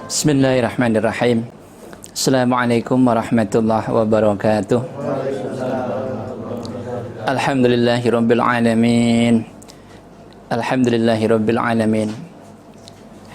Bismillahirrahmanirrahim. Assalamualaikum warahmatullahi wabarakatuh. Alhamdulillahirabbil alamin. Alhamdulillahirabbil alamin.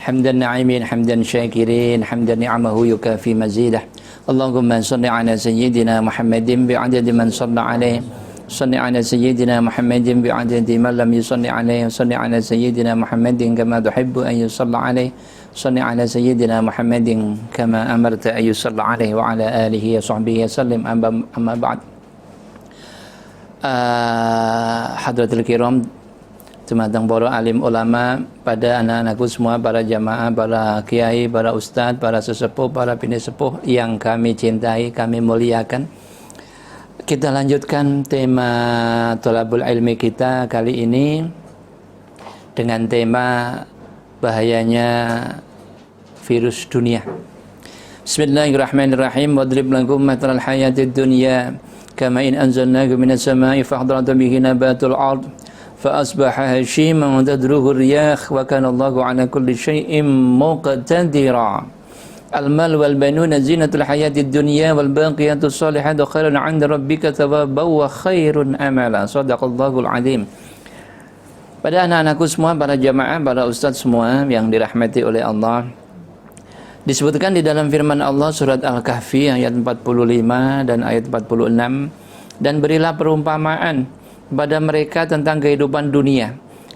Hamdan na'imin, hamdan syakirin, hamdan ni'amahu yukafi mazidah. Allahumma salli ala sayyidina Muhammadin bi'adadi man shalla alaihi. Salli ala sayyidina Muhammadin bi'adadi man lam yusalli alaihi. Salli ala sayyidina Muhammadin kama tuhibbu an yusalla alaihi. Salli ala sayyidina Muhammadin kama amarta an yusalla alaihi wa ala alihi wa sahbihi sallim. Amma ba'd. Hadratul kiram, teman-teman para alim ulama, pada anak-anakku semua, para jamaah, para kiai, para ustadz, para sesepuh, para bini sepuh yang kami cintai, kami muliakan. Kita lanjutkan tema thalabul ilmi kita kali ini dengan tema bahayanya virus dunia. Bismillahirrahmanirrahim. Wadrib lakum matral hayatid dunya kama in anzalnahu minas samai fahdharata bihi nabatul ard fa-asbaha hashiman tadruhu riyah wa kana Allahu ala kulli syai'in muqtadira. Al-mal wal banuna zinatul hayatid dunya wal baqiyatus salihatu khairun 'inda rabbika thawaban wa khairun amala. Shadaqallahul 'azim. Pada anak-anakku semua, para jamaah, para ustadz semua yang dirahmati oleh Allah, disebutkan di dalam firman Allah surat Al-Kahfi ayat 45 dan ayat 46, dan berilah perumpamaan pada mereka tentang kehidupan dunia.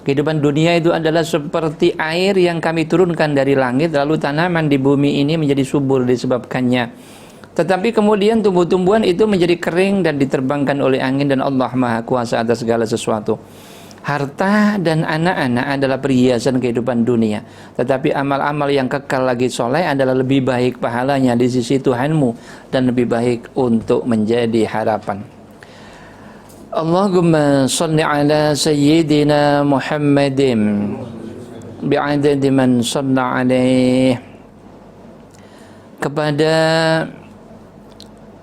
Kehidupan dunia itu adalah seperti air yang kami turunkan dari langit, lalu tanaman di bumi ini menjadi subur disebabkannya. Tetapi kemudian tumbuh-tumbuhan itu menjadi kering dan diterbangkan oleh angin, dan Allah Maha Kuasa atas segala sesuatu. Harta dan anak-anak adalah perhiasan kehidupan dunia, tetapi amal-amal yang kekal lagi soleh adalah lebih baik pahalanya di sisi Tuhanmu dan lebih baik untuk menjadi harapan. Allahumma salli ala sayyidina Muhammadin bi'adadi man shalla alaih. Kepada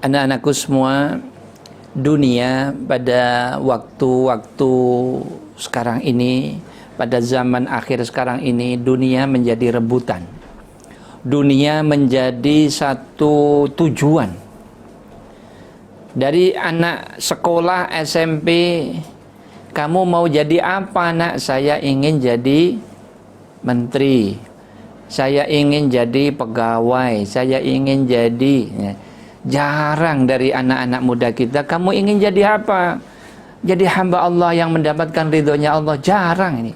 anak-anakku semua, dunia pada waktu-waktu sekarang ini, pada zaman akhir sekarang ini, dunia menjadi rebutan. Dunia menjadi satu tujuan. Dari anak sekolah SMP, kamu mau jadi apa, nak? Saya ingin jadi menteri, saya ingin jadi pegawai, saya ingin jadi... Jarang dari anak-anak muda kita, kamu ingin jadi apa? Jadi hamba Allah yang mendapatkan ridhonya Allah. Jarang ini.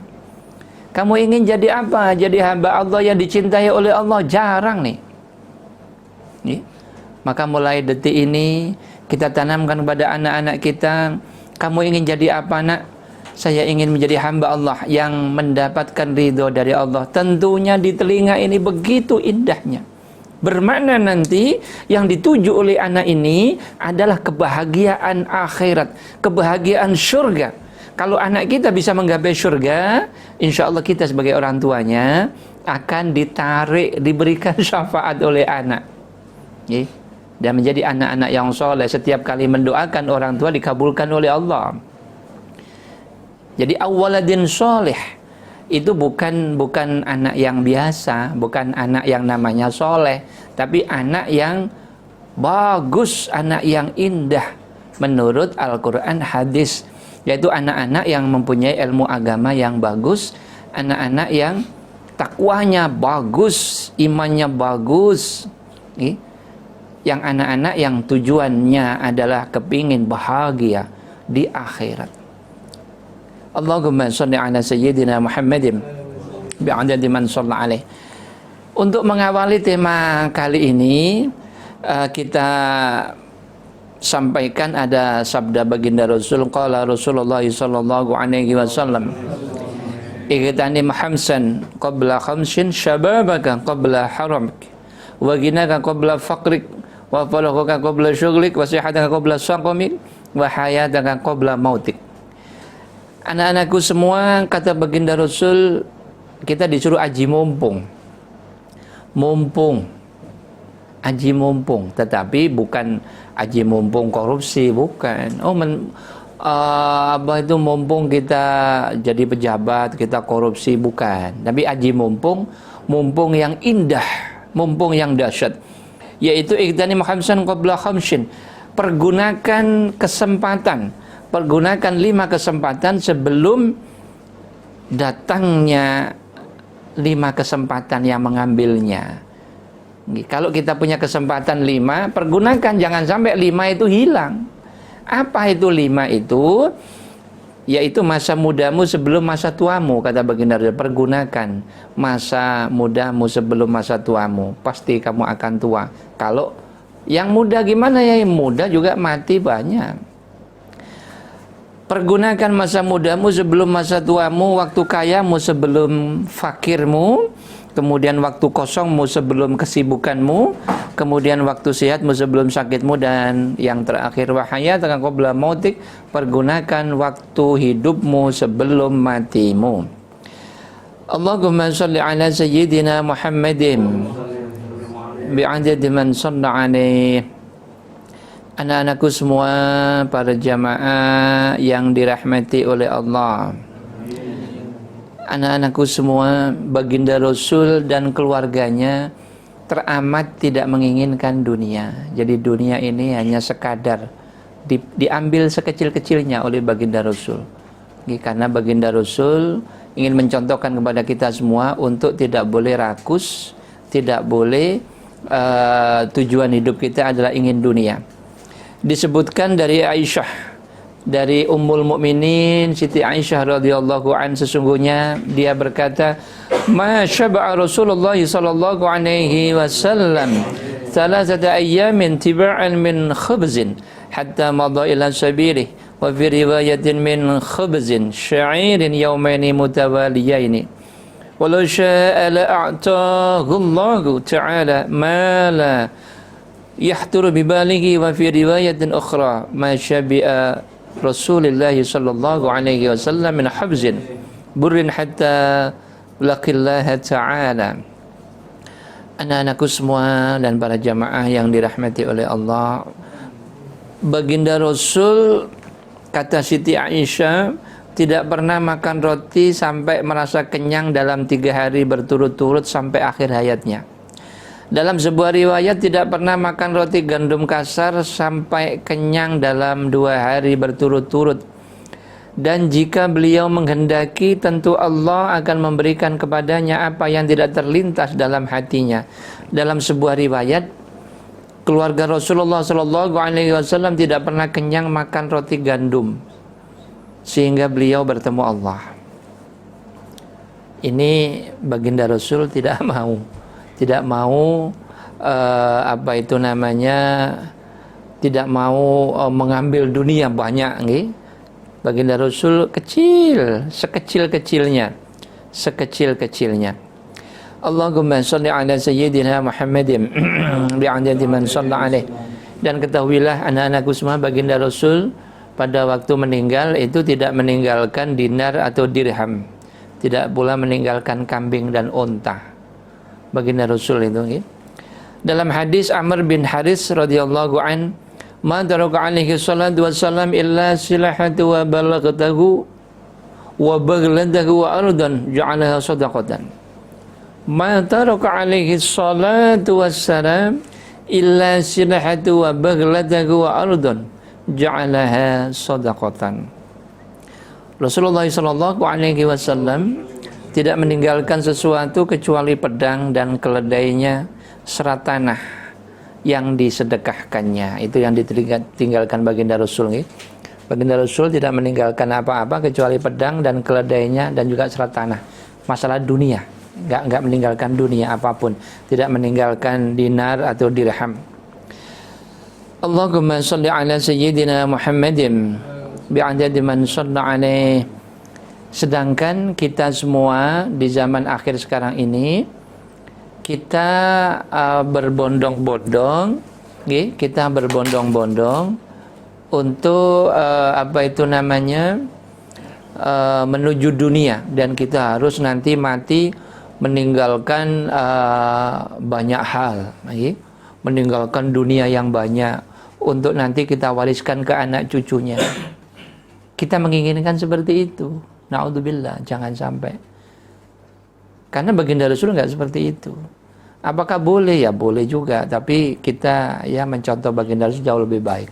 Kamu ingin jadi apa? Jadi hamba Allah yang dicintai oleh Allah. Jarang nih. Maka mulai detik ini kita tanamkan kepada anak-anak kita, kamu ingin jadi apa, nak? Saya ingin menjadi hamba Allah yang mendapatkan ridho dari Allah. Tentunya di telinga ini begitu indahnya. Bermakna nanti yang dituju oleh anak ini adalah kebahagiaan akhirat, kebahagiaan surga. Kalau anak kita bisa menggapai surga, insya Allah kita sebagai orang tuanya akan ditarik, diberikan syafaat oleh anak, dan menjadi anak-anak yang soleh. Setiap kali mendoakan orang tua dikabulkan oleh Allah. Jadi awaladin soleh itu bukan anak yang biasa, bukan anak yang namanya soleh, tapi anak yang bagus, anak yang indah menurut Al-Quran, hadis, yaitu anak-anak yang mempunyai ilmu agama yang bagus, anak-anak yang takwanya bagus, imannya bagus, yang anak-anak yang tujuannya adalah kepingin bahagia di akhirat. Allahumma salli ala sayyidina Muhammadin bi'adadi man shalla alaih. Untuk mengawali tema kali ini, kita sampaikan ada sabda baginda Rasul, qala Rasulullah sallallahu alaihi wasallam, igtanim khamsan qabla khamsin, syababaka qabla haramik, wa ghinaka qabla faqrik, wa faraghaka qabla syughlik, wa sihataka qabla saqamik, wa hayataka qabla mautik. Anak-anakku semua, kata baginda Rasul, kita disuruh aji mumpung. Aji mumpung, tetapi bukan aji mumpung korupsi, bukan. Apa itu mumpung kita jadi pejabat, kita korupsi, bukan. Tapi aji mumpung yang indah, mumpung yang dahsyat, yaitu igtanim khamsan qabla khamsin. Pergunakan kesempatan, pergunakan 5 kesempatan sebelum datangnya 5 kesempatan yang mengambilnya. Kalau kita punya kesempatan 5, pergunakan, jangan sampai 5 itu hilang. Apa itu 5 itu? Yaitu masa mudamu sebelum masa tuamu, kata baginda Rasul. Pergunakan masa mudamu sebelum masa tuamu, pasti kamu akan tua. Kalau yang muda gimana ya? Yang muda juga mati banyak. Pergunakan masa mudamu sebelum masa tuamu, waktu kayamu sebelum fakirmu, kemudian waktu kosongmu sebelum kesibukanmu, kemudian waktu sehatmu sebelum sakitmu, dan yang terakhir wahayataka qabla mautik, pergunakan waktu hidupmu sebelum matimu. Allahumma shalli ala sayyidina Muhammadin bi'adadi man shalla alaih. Anak-anakku semua, para jamaah yang dirahmati oleh Allah, anak-anakku semua, baginda Rasul dan keluarganya teramat tidak menginginkan dunia. Jadi dunia ini hanya sekadar diambil sekecil-kecilnya oleh baginda Rasul. Karena baginda Rasul ingin mencontohkan kepada kita semua untuk tidak boleh rakus, tidak boleh tujuan hidup kita adalah ingin dunia. Disebutkan dari Aisyah, dari Ummul Mukminin Siti Aisyah radhiyallahu an, sesungguhnya dia berkata, "Ma syaba'a Rasulullah sallallahu alaihi wasallam thalathata ayyamin tiba'an min khubzin hatta madha ila sabilih wa fi riwayatin min khubzin sya'irin yawmaini mutawaliyaini walau sya'a la'atahu Allah ta'ala ma la yahturu bibalighi wa fi riwayatin ukhra ma syabi'a Rasulullah sallallahu alaihi wasallam min habzin burrin hatta laqillaha ta'ala." Anak-anakku semua dan para jamaah yang dirahmati oleh Allah, baginda Rasul, kata Siti Aisyah, tidak pernah makan roti sampai merasa kenyang dalam 3 hari berturut-turut sampai akhir hayatnya. Dalam sebuah riwayat tidak pernah makan roti gandum kasar sampai kenyang dalam 2 hari berturut-turut. Dan jika beliau menghendaki, tentu Allah akan memberikan kepadanya apa yang tidak terlintas dalam hatinya. Dalam sebuah riwayat, keluarga Rasulullah SAW tidak pernah kenyang makan roti gandum sehingga beliau bertemu Allah. Ini baginda Rasul tidak mau tidak mau mengambil dunia banyak, nggih. Baginda Rasul kecil, sekecil-kecilnya. Allahumma shalli ala sayyidina Muhammadin bi'adadi man shalla alaih. Dan ketahuilah anak-anakku semua, baginda Rasul pada waktu meninggal itu tidak meninggalkan dinar atau dirham, tidak pula meninggalkan kambing dan unta. Baginda Rasul itu, ya. Dalam hadis Amr bin Haris radhiyallahu an, "Ma taraka alaihi salatu wassalam illa silahatu wa balaghatahu wa baghladahu wa ardan ja'alaha sadaqatan." Ma taraka alaihi salatu wassalam illa silahatu wa baghladahu wa ardan ja'alaha sadaqatan. Rasulullah sallallahu alaihi wasallam tidak meninggalkan sesuatu kecuali pedang dan keledainya, serat tanah yang disedekahkannya. Itu yang ditinggalkan baginda Rasul, nih. Baginda Rasul tidak meninggalkan apa-apa kecuali pedang dan keledainya dan juga serat tanah. Masalah dunia, enggak meninggalkan dunia apapun, tidak meninggalkan dinar atau dirham. Allahumma shalli ala sayyidina Muhammadin bi'adadi man shalla alaih. Sedangkan kita semua di zaman akhir sekarang ini, kita berbondong-bondong, kita berbondong-bondong untuk menuju dunia, dan kita harus nanti mati meninggalkan banyak hal, meninggalkan dunia yang banyak untuk nanti kita wariskan ke anak cucunya. Kita menginginkan seperti itu. Na'udzubillah, jangan sampai. Karena baginda Rasul enggak seperti itu. Apakah boleh? Ya boleh juga, tapi kita ya mencontoh baginda Rasul jauh lebih baik.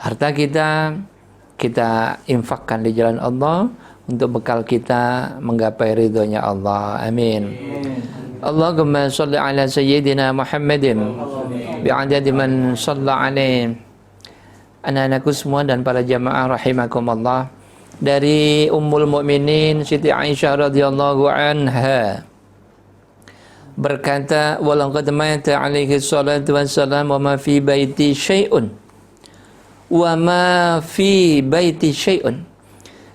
Harta kita infakkan di jalan Allah untuk bekal kita menggapai ridhonya Allah. Amin. Allahumma salli ala sayyidina Muhammadin bi'adadi man shalla alaih. Anak-anakku semua dan para jamaah rahimakumullah, dari Ummul Mukminin Siti Aisyah radhiyallahu anha berkata, walaqad mata alaihi salatu wassalam wa ma fi baiti syai'un wa ma fi baiti syai'un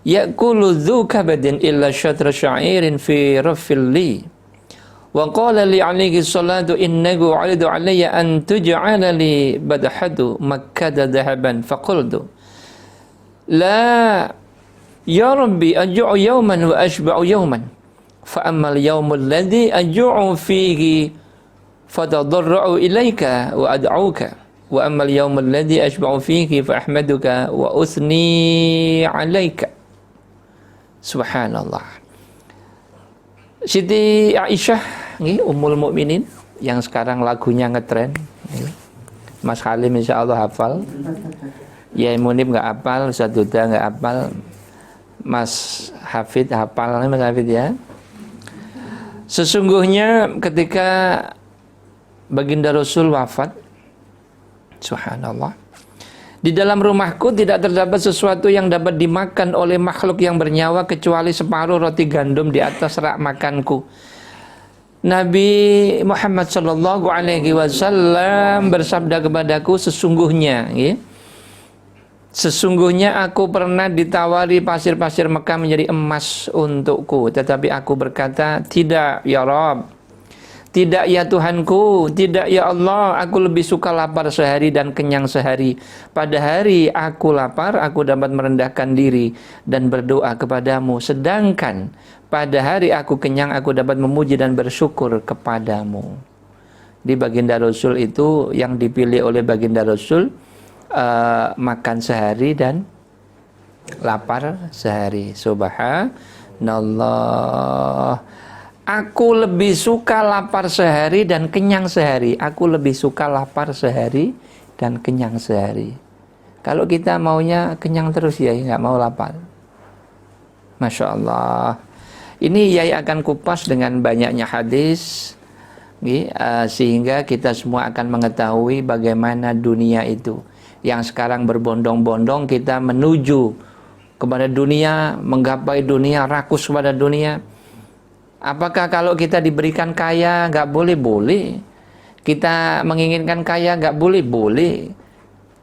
ya'kulu dzu kabadin illa syatra sya'irin fi rafil li wa qala li alaihi salatu innahu 'alidu alayya an tuj'ala li badhatu makkah dhahaban faqultu la ya rabbi aj'u yawman wa ashba'u yawman فأما اليوم الذي أجوع فيه فتضرع إليك وأدعوك وأما اليوم الذي أشبع فيه فأحمدك وأثني عليك. Subhanallah. Siti Aisyah, Ummul Mukminin yang sekarang lagunya ngetren. Mas Halim insya Allah hafal. Ya Munib nggak hafal, Ustaz Duda nggak hafal. Mas Hafid hafal, Mas Hafid ya. Sesungguhnya ketika baginda Rasul wafat, subhanallah, di dalam rumahku tidak terdapat sesuatu yang dapat dimakan oleh makhluk yang bernyawa kecuali separuh roti gandum di atas rak makanku. Nabi Muhammad sallallahu alaihi wasallam bersabda kepadaku, sesungguhnya aku pernah ditawari pasir-pasir Mekah menjadi emas untukku, tetapi aku berkata, tidak ya Rabb, tidak ya Tuhanku, tidak ya Allah, aku lebih suka lapar sehari dan kenyang sehari. Pada hari aku lapar, aku dapat merendahkan diri dan berdoa kepadamu, sedangkan pada hari aku kenyang, aku dapat memuji dan bersyukur kepadamu. Di baginda Rasul itu yang dipilih oleh baginda Rasul, makan sehari dan lapar sehari. Subhanallah. Aku lebih suka lapar sehari dan kenyang sehari. Aku lebih suka lapar sehari dan kenyang sehari. Kalau kita maunya kenyang terus ya, nggak mau lapar. Masya Allah. Ini Yai akan kupas dengan banyaknya hadis, sehingga kita semua akan mengetahui bagaimana dunia itu. Yang sekarang berbondong-bondong kita menuju kepada dunia, menggapai dunia, rakus kepada dunia. Apakah kalau kita diberikan kaya nggak boleh? Boleh. Kita menginginkan kaya nggak boleh? Boleh.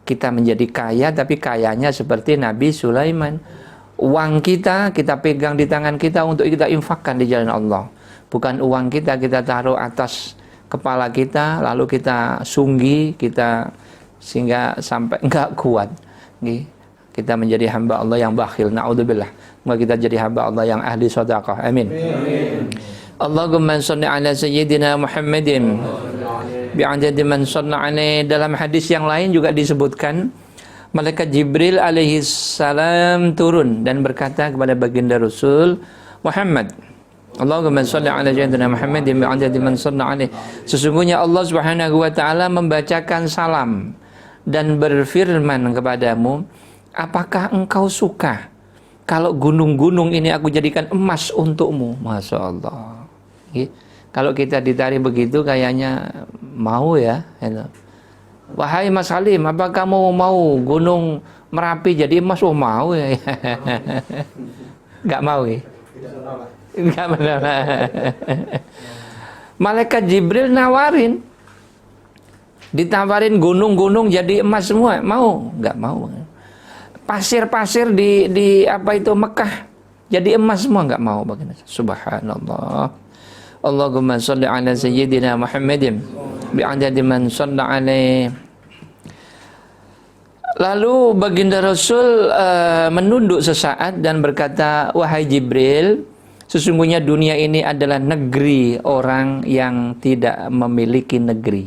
Kita menjadi kaya, tapi kayanya seperti Nabi Sulaiman. Uang kita pegang di tangan kita untuk kita infakkan di jalan Allah. Bukan uang kita taruh atas kepala kita, lalu kita sunggi, sehingga sampai enggak kuat. Kita menjadi hamba Allah yang bakhil. Na'udzubillah. Semoga kita jadi hamba Allah yang ahli sedekah. Amin. Allahumma shalli ala sayyidina Muhammadin bi'adadi man shalla alaihi. Dalam hadis yang lain juga disebutkan, malaikat Jibril alaihi salam turun dan berkata kepada baginda Rasul Muhammad, Allahumma shalli ala sayyidina Muhammadin bi'adadi man shalla alaihi. Sesungguhnya Allah Subhanahu wa taala membacakan salam dan berfirman kepadamu, apakah engkau suka kalau gunung-gunung ini aku jadikan emas untukmu? Masya Allah. Kalau kita ditarik begitu kayaknya mau ya. Wahai Mas Halim, apa kamu mau gunung Merapi jadi emas? Oh mau ya. Nggak mau ya? Nggak benar. Malaikat Jibril nawarin, ditawarin gunung-gunung jadi emas semua, mau? Nggak mau. Pasir-pasir di apa itu Mekah jadi emas semua, nggak mau. Subhanallah. Allahumma shalli ala sayyidina Muhammadin bi'adadi man shalla alaihi. Lalu baginda Rasul menunduk sesaat dan berkata, wahai Jibril, sesungguhnya dunia ini adalah negeri orang yang tidak memiliki negeri.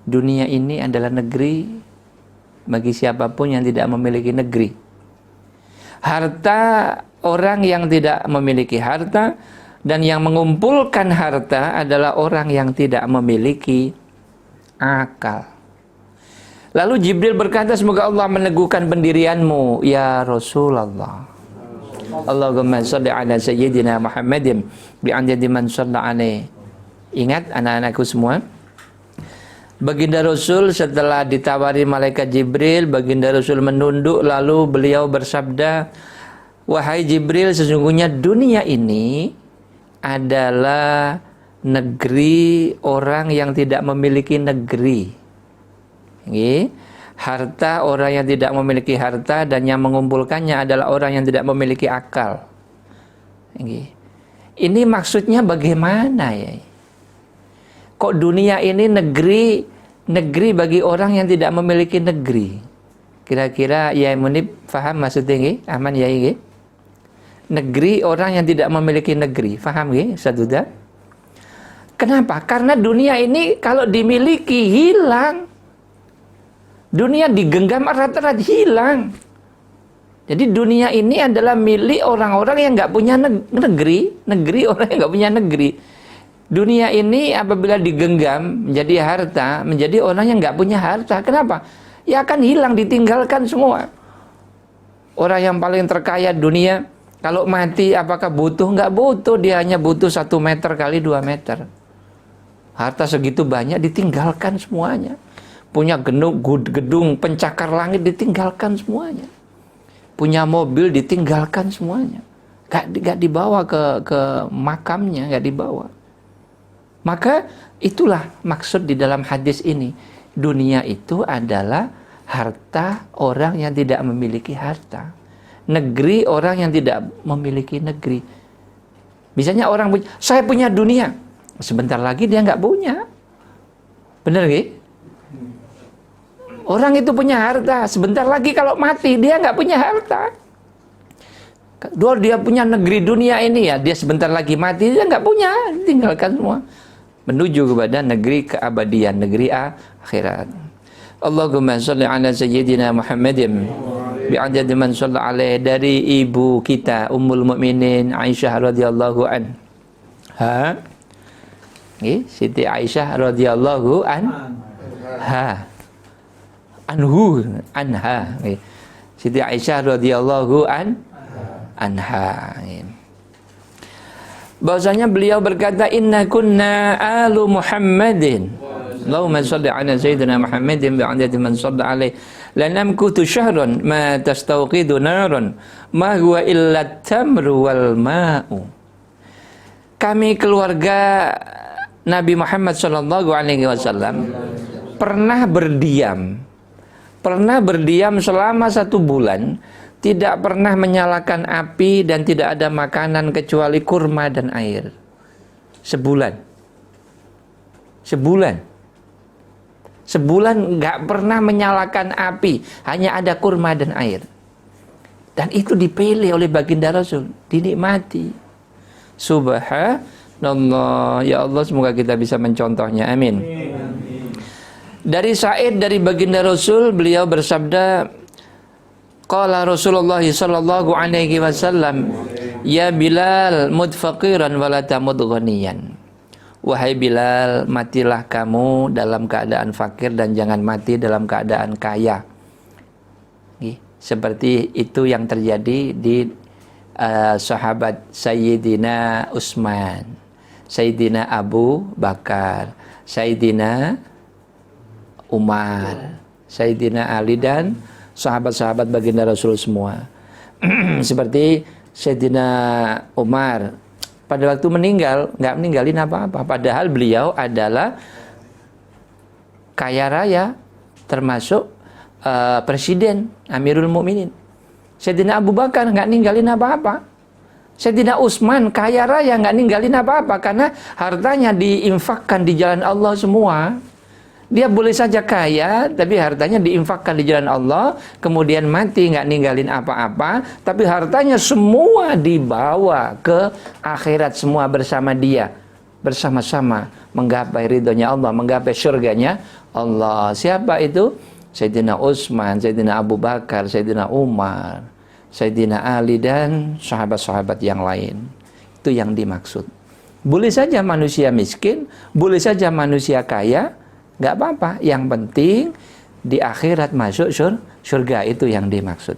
Dunia ini adalah negeri bagi siapapun yang tidak memiliki negeri. Harta orang yang tidak memiliki harta Dan yang mengumpulkan harta adalah orang yang tidak memiliki akal. Lalu Jibril berkata, semoga Allah meneguhkan pendirianmu ya Rasulullah. Allahumma salli ala sayyidina Muhammadin bi'adadi man shalla alaih. Ingat anak-anakku semua, Baginda Rasul setelah ditawari malaikat Jibril, Baginda Rasul menunduk, lalu beliau bersabda, wahai Jibril, sesungguhnya dunia ini adalah negeri orang yang tidak memiliki negeri. Harta orang yang tidak memiliki harta, dan yang mengumpulkannya adalah orang yang tidak memiliki akal. Ini maksudnya bagaimana ya? Kok dunia ini negeri bagi orang yang tidak memiliki negeri? Kira-kira ya Munib faham maksudnya nggih? Aman ya nggih? Negeri orang yang tidak memiliki negeri. Faham nggih? Saduda? Kenapa? Karena dunia ini kalau dimiliki hilang. Dunia digenggam erat-erat hilang. Jadi dunia ini adalah milik orang-orang yang nggak punya negeri orang yang nggak punya negeri. Dunia ini apabila digenggam menjadi harta, menjadi orang yang nggak punya harta. Kenapa? Ya akan hilang, ditinggalkan semua. Orang yang paling terkaya dunia, kalau mati apakah butuh? Nggak butuh, dia hanya butuh 1 meter kali 2 meter. Harta segitu banyak ditinggalkan semuanya. Punya gedung pencakar langit ditinggalkan semuanya. Punya mobil ditinggalkan semuanya. Gak dibawa ke makamnya, gak dibawa. Maka itulah maksud di dalam hadis ini. Dunia itu adalah harta orang yang tidak memiliki harta. Negeri orang yang tidak memiliki negeri. Misalnya orang punya, saya punya dunia. Sebentar lagi dia nggak punya. Bener gak? Orang itu punya harta, sebentar lagi kalau mati dia nggak punya harta. Dia punya negeri dunia ini ya, dia sebentar lagi mati dia nggak punya, tinggalkan semua. Menuju kepada negeri keabadian, negeri akhirat. Allahumma sholli ala sayyidina Muhammadin bi'adadi man shalla alaihi. Dari ibu kita Ummul Mukminin Aisyah radhiyallahu anha. Siti Aisyah radhiyallahu anha. Anha. Siti Aisyah radhiyallahu anha. Bahwasanya beliau berkata, inna kunna alu Muhammadin. Allahumma shalli ala sayyidina Muhammadin bi'adadi man shalla alaihi. Lanamkutu syahran ma tastawqidu naran ma huwa illa tamru wal ma'u. Kami keluarga Nabi Muhammad sallallahu alaihi wasallam pernah berdiam selama 1 bulan, tidak pernah menyalakan api dan tidak ada makanan kecuali kurma dan air. Sebulan nggak pernah menyalakan api, hanya ada kurma dan air. Dan itu dipilih oleh baginda Rasul, dinikmati. Subhanallah, ya Allah, semoga kita bisa mencontohnya, amin. Dari Sa'id dari baginda Rasul, beliau bersabda, qala Rasulullah sallallahu alaihi wasallam, ya Bilal mut faqiran wa la tamut ghaniyan. Wahai Bilal, matilah kamu dalam keadaan fakir dan jangan mati dalam keadaan kaya. Seperti itu yang terjadi di sahabat Sayyidina Utsman, Sayyidina Abu Bakar, Sayyidina Umar, Sayyidina Ali, dan sahabat-sahabat baginda Rasul semua. Seperti Sayyidina Umar, pada waktu meninggal nggak meninggalin apa-apa, padahal beliau adalah kaya raya, termasuk presiden, Amirul Mukminin. Sayyidina Abu Bakar nggak ninggalin apa-apa. Sayyidina Utsman kaya raya, nggak ninggalin apa-apa, karena hartanya diinfakkan di jalan Allah semua. Dia boleh saja kaya, tapi hartanya diinfakkan di jalan Allah, kemudian mati nggak ninggalin apa-apa, tapi hartanya semua dibawa ke akhirat, semua bersama dia, bersama-sama menggapai ridhonya Allah, menggapai surganya Allah. Siapa itu? Sayyidina Utsman, Sayyidina Abu Bakar, Sayyidina Umar, Sayyidina Ali, dan sahabat-sahabat yang lain. Itu yang dimaksud. Boleh saja manusia miskin, boleh saja manusia kaya, nggak apa-apa. Yang penting di akhirat masuk surga, itu yang dimaksud.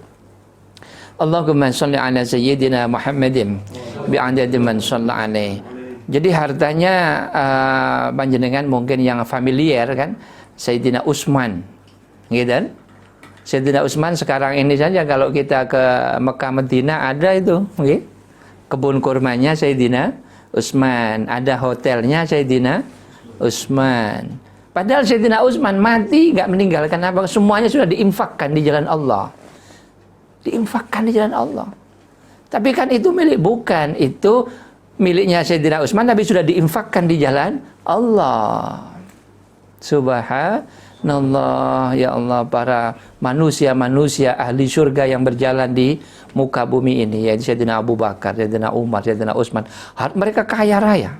Allahumma sholli ala sayyidina Muhammadin bi'adadi man shalla alaih. Jadi hartanya panjenengan mungkin yang familiar kan, Sayyidina Utsman, gitu kan? Sayyidina Utsman sekarang ini saja kalau kita ke Mekah Madinah ada itu, okay? Kebun kurmanya Sayyidina Utsman, ada hotelnya Sayyidina Utsman. Padahal Sayyidina Utsman mati nggak meninggalkan apa, semuanya sudah diinfakkan di jalan Allah. Diinfakkan di jalan Allah. Tapi kan itu bukan itu miliknya Sayyidina Utsman, tapi sudah diinfakkan di jalan Allah. Subhanallah, ya Allah, para manusia-manusia ahli surga yang berjalan di muka bumi ini, yaitu Sayyidina Abu Bakar, Sayyidina Umar, Sayyidina Utsman. Mereka kaya raya,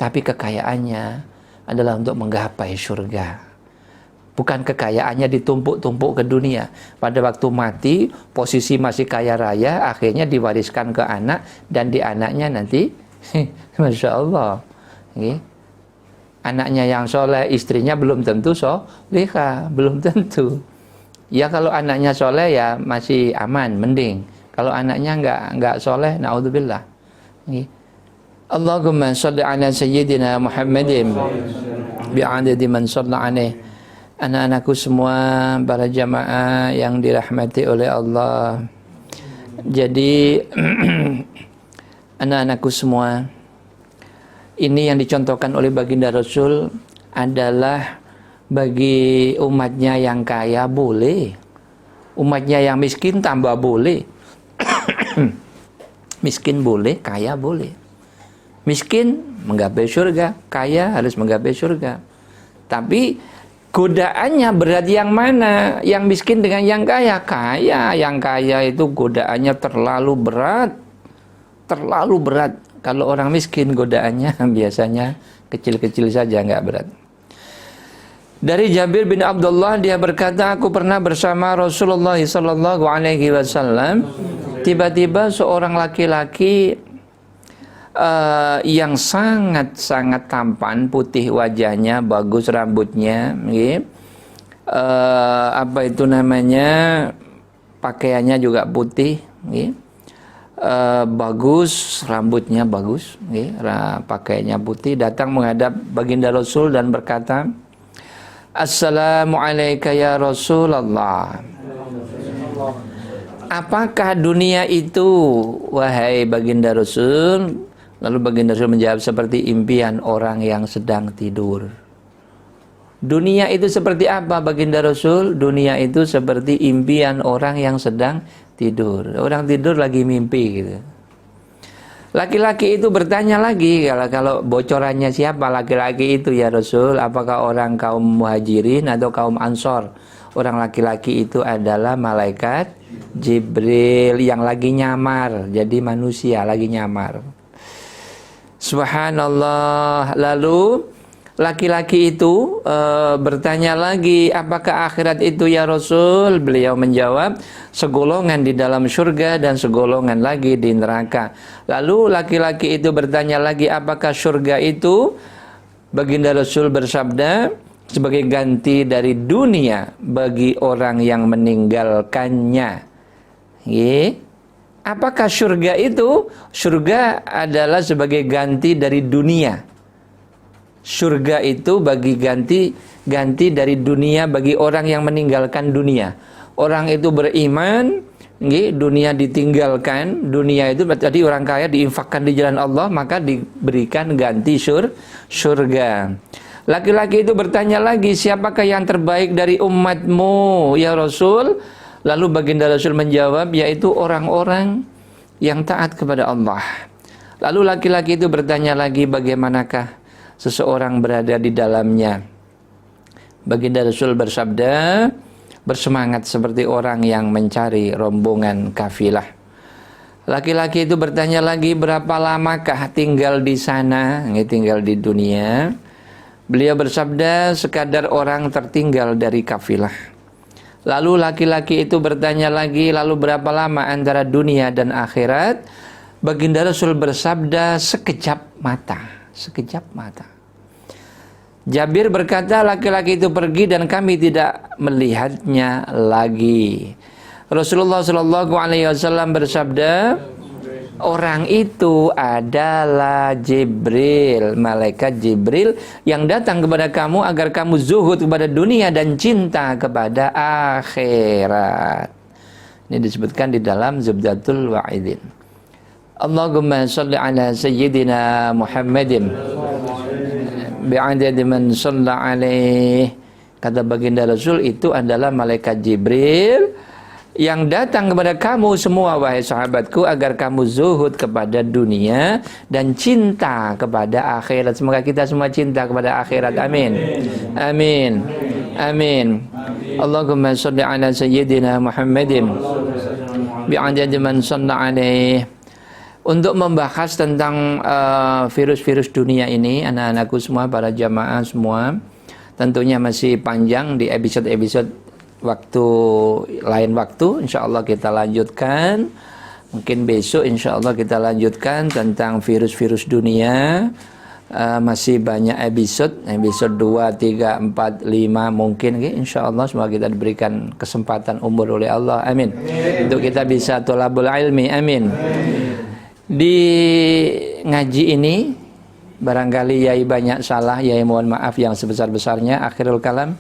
tapi kekayaannya adalah untuk menggapai surga. Bukan kekayaannya ditumpuk-tumpuk ke dunia. Pada waktu mati, posisi masih kaya raya, akhirnya diwariskan ke anak, dan di anaknya nanti, Masya Allah, anaknya yang soleh, istrinya belum tentu solehah, belum tentu. Ya kalau anaknya soleh ya masih aman, mending. Kalau anaknya nggak soleh, naudzubillah. Allahumma sholli ala sayyidina Muhammadin bi'adadi man shalla alaih. Anak-anakku semua, para jamaah yang dirahmati oleh Allah. Jadi anak-anakku semua, ini yang dicontohkan oleh baginda Rasul adalah bagi umatnya yang kaya boleh, umatnya yang miskin tambah boleh. Miskin boleh, kaya boleh. Miskin menggapai surga, kaya harus menggapai surga. Tapi godaannya berat yang mana? Yang miskin dengan yang kaya? Kaya, yang kaya itu godaannya terlalu berat. Terlalu berat. Kalau orang miskin godaannya biasanya kecil-kecil saja, nggak berat. Dari Jabir bin Abdullah, dia berkata, aku pernah bersama Rasulullah SAW. Tiba-tiba seorang laki-laki yang sangat-sangat tampan, putih wajahnya, bagus rambutnya, apa itu namanya, pakaiannya juga putih, bagus, rambutnya bagus, pakaiannya putih, datang menghadap baginda Rasul dan berkata, Assalamualaikum ya Rasulullah. Apakah dunia itu, wahai baginda Rasul? Lalu baginda Rasul menjawab, seperti impian orang yang sedang tidur. Dunia itu seperti apa baginda Rasul? Dunia itu seperti impian orang yang sedang tidur. Orang tidur lagi mimpi gitu. Laki-laki itu bertanya lagi, kalau bocorannya siapa laki-laki itu ya Rasul? Apakah orang kaum muhajirin atau kaum ansor? Orang laki-laki itu adalah malaikat Jibril yang lagi nyamar, jadi manusia lagi nyamar. Subhanallah. Lalu laki-laki itu bertanya lagi, apakah akhirat itu ya Rasul? Beliau menjawab, segolongan di dalam surga dan segolongan lagi di neraka. Lalu laki-laki itu bertanya lagi, apakah surga itu? Baginda Rasul bersabda, sebagai ganti dari dunia bagi orang yang meninggalkannya. Apakah surga itu? Surga adalah sebagai ganti dari dunia. Surga itu bagi ganti dari dunia bagi orang yang meninggalkan dunia. Orang itu beriman, dunia ditinggalkan. Dunia itu tadi orang kaya diinfakkan di jalan Allah, maka diberikan ganti surga. Laki-laki itu bertanya lagi, siapakah yang terbaik dari umatmu ya Rasul? Lalu baginda Rasul menjawab, yaitu orang-orang yang taat kepada Allah. Lalu laki-laki itu bertanya lagi, bagaimanakah seseorang berada di dalamnya? Baginda Rasul bersabda, bersemangat seperti orang yang mencari rombongan kafilah. Laki-laki itu bertanya lagi, berapa lamakah tinggal di sana, tinggal di dunia? Beliau bersabda, sekadar orang tertinggal dari kafilah. Lalu laki-laki itu bertanya lagi, lalu berapa lama antara dunia dan akhirat? Baginda Rasul bersabda, sekejap mata. Jabir berkata, laki-laki itu pergi dan kami tidak melihatnya lagi. Rasulullah Shallallahu Alaihi Wasallam bersabda, orang itu adalah Jibril, malaikat Jibril yang datang kepada kamu agar kamu zuhud kepada dunia dan cinta kepada akhirat. Ini disebutkan di dalam Zubdatul Wa'idin. Allahumma salli ala sayyidina Muhammadin bi'adad man shalla alaih. Kata baginda Rasul, itu adalah malaikat Jibril yang datang kepada kamu semua wahai sahabatku agar kamu zuhud kepada dunia dan cinta kepada akhirat. Semoga kita semua cinta kepada akhirat. Amin. Amin. Amin. Allahumma shalli ala sayyidina Muhammadin bi'adad man shalla alaih. Untuk membahas tentang virus-virus dunia ini, anak-anakku semua, para jamaah semua, tentunya masih panjang di episode-episode lain waktu. Insya Allah kita lanjutkan. Mungkin besok insya Allah kita lanjutkan tentang virus-virus dunia. Masih banyak episode 2, 3, 4, 5 mungkin. Insya Allah semoga kita diberikan kesempatan umur oleh Allah. Amin. Untuk kita bisa tholabul ilmi. Amin. Di ngaji ini barangkali Yai banyak salah, Yai mohon maaf yang sebesar-besarnya. Akhirul kalam,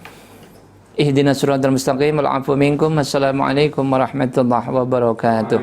ihdinas siratal mustaqim, wal afu minkum. Assalamualaikum warahmatullahi wabarakatuh.